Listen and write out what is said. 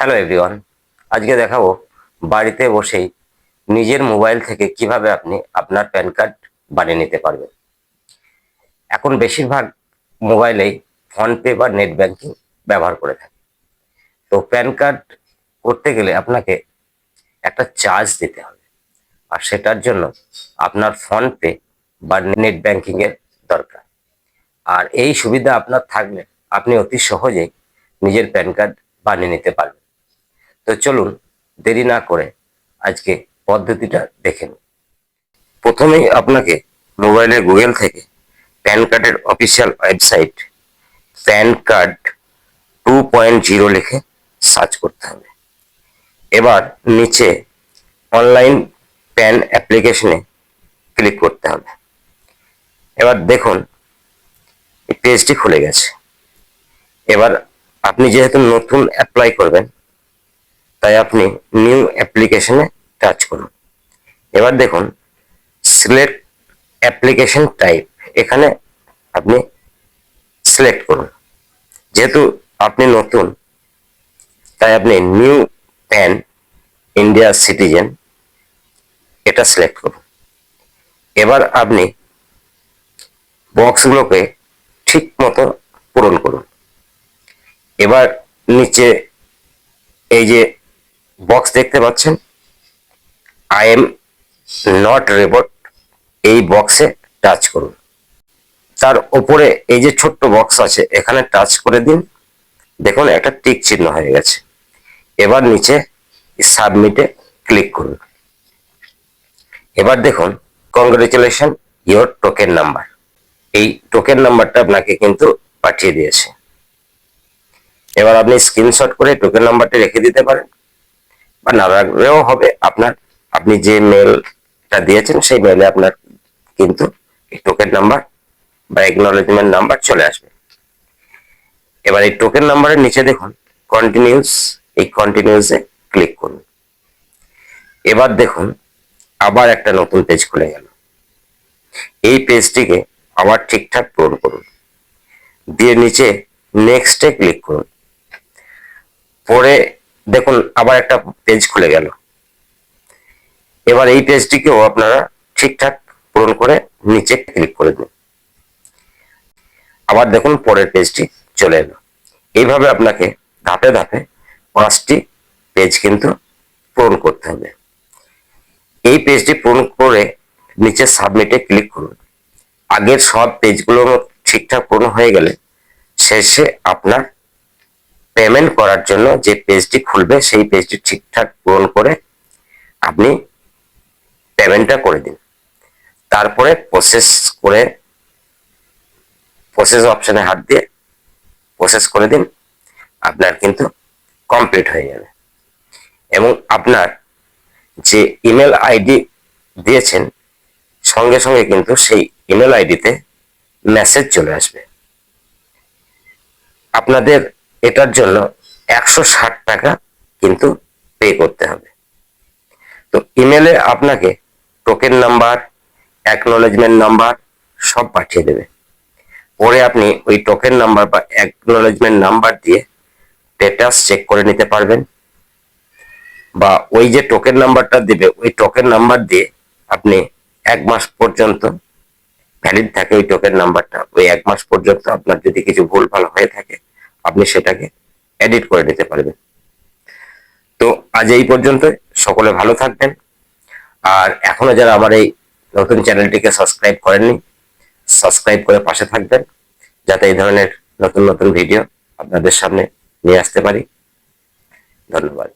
Hello everyone, আজকে দেখাবো বাড়িতে বসেই নিজের মোবাইল থেকে কিভাবে আপনি আপনার প্যান কার্ড বানিয়ে নিতে পারবেন। এখন বেশিরভাগ মোবাইলেই ফোনপে বা নেট ব্যাংকিং ব্যবহার করে থাকে। তো প্যান কার্ড করতে গেলে আপনাকে একটা চার্জ দিতে হবে, আর সেটার জন্য আপনার ফোনপে বা নেট ব্যাংকিং এর দরকার। আর এই সুবিধা আপনার থাকলে আপনি অতি সহজেই নিজের প্যান কার্ড বানিয়ে নিতে পারবেন। তো চলুন দেরি না করে আজকে পদ্ধতিটা দেখে নিন। প্রথমেই আপনাকে মোবাইলে গুগল থেকে প্যান কার্ডের অফিসিয়াল ওয়েবসাইট প্যান কার্ড 2.0 লিখে সার্চ করতে হবে। এবার নিচে অনলাইন প্যান অ্যাপ্লিকেশনে ক্লিক করতে হবে। এবার দেখুন এই পেজটি খুলে গেছে। এবার আপনি যেহেতু নতুন অ্যাপ্লাই করবেন, তাই আপনি নিউ অ্যাপ্লিকেশনে টাচ করুন। এবার দেখুন সিলেক্ট অ্যাপ্লিকেশন টাইপ, এখানে আপনি সিলেক্ট করুন। যেহেতু আপনি নতুন, তাই আপনি নিউ প্যান ইন্ডিয়া সিটিজেন এটা সিলেক্ট করুন। এবার আপনি বক্সগুলোকে ঠিক মতো পূরণ করুন। এবার নিচে এই যে বক্স দেখতে পাচ্ছেন, আই এম নট রোবট, এই বক্সে টাচ করুন। তার উপরে এই যে ছোট্ট বক্স আছে, এখানে টাচ করে দিন। দেখুন একটা টিক চিহ্ন হয়ে গেছে। এবার নিচে সাবমিটে ক্লিক করুন। এবার দেখুন কংগ্রেচুলেশন ইয়োর টোকেন নাম্বার, এই টোকেন নাম্বারটা আপনাকে কিন্তু পাঠিয়ে দিয়েছে। এবার আপনি স্ক্রিনশট করে টোকেন নাম্বারটা রেখে দিতে পারেন, বা না রাখলেও হবে। আপনি যে মেলটা দিয়েছেন সেই মেলে আপনার কিন্তু এই টোকেন নাম্বার বা একনলেজমেন্ট নাম্বার চলে আসবে। এবার এই টোকেন নাম্বারের নিচে দেখুন কন্টিনিউস, এই কন্টিনিউসে ক্লিক করুন। এবার দেখুন আবার একটা নতুন পেজ খুলে গেল। এই পেজটিকে আবার ঠিকঠাক পূরণ করুন, দিয়ে নিচে নেক্সটে ক্লিক করুন। পরে দেখুন আবার একটা পেজ খুলে গেল। এবার এই পেজটিকেও আপনারা ঠিকঠাক পূরণ করে নিচে ক্লিক করে দিন। আবার দেখুন পরের পেজটি চলে এলো। এইভাবে আপনাকে ধাপে ধাপে 5টি পেজ কিন্তু পূরণ করতে হবে। এই পেজটি পূরণ করে নিচে সাবমিটে ক্লিক করুন। আগের সব পেজগুলো ঠিকঠাক পূরণ হয়ে গেলে শেষে আপনার পেমেন্ট করার জন্য যে পেজটি খুলবে, সেই পেজটি ঠিকঠাক পূরণ করে আপনি পেমেন্টটা করে দিন। তারপরে প্রসেস অপশনে হাত দিয়ে প্রসেস করে দিন। আপনার কিন্তু কমপ্লিট হয়ে যাবে, এবং আপনার যে ইমেল আইডি দিয়েছেন সঙ্গে সঙ্গে কিন্তু সেই ইমেল আইডিতে মেসেজ চলে আসবে। আপনাদের এটার জন্য 160 টাকা কিন্তু পে করতে হবে। তো ইমেলে আপনাকে টোকেন নাম্বার, অ্যাকনোলেজমেন্ট নাম্বার সব পাঠিয়ে দেবে। পরে আপনি ওই টোকেন নাম্বার বা অ্যাকনোলেজমেন্ট নাম্বার দিয়ে স্ট্যাটাস চেক করে নিতে পারবেন, বা ওই যে টোকেন নাম্বারটা দিবে ওই টোকেন নাম্বার দিয়ে আপনি 1 মাস পর্যন্ত ভ্যালিড থাকে ওই টোকেন নাম্বারটা। ওই 1 মাস পর্যন্ত আপনার যদি কিছু ভুলভাল হয়ে থাকে আপনি সেটাকে এডিট করে নিতে পারবেন। তো আজ এই পর্যন্ত, সকলে ভালো থাকবেন। আর এখনো যারা আমার এই নতুন চ্যানেলটিকে সাবস্ক্রাইব করেননি, সাবস্ক্রাইব করে পাশে থাকবেন, যাতে এই ধরনের নতুন নতুন ভিডিও আপনাদের সামনে নিয়ে আসতে পারি। ধন্যবাদ।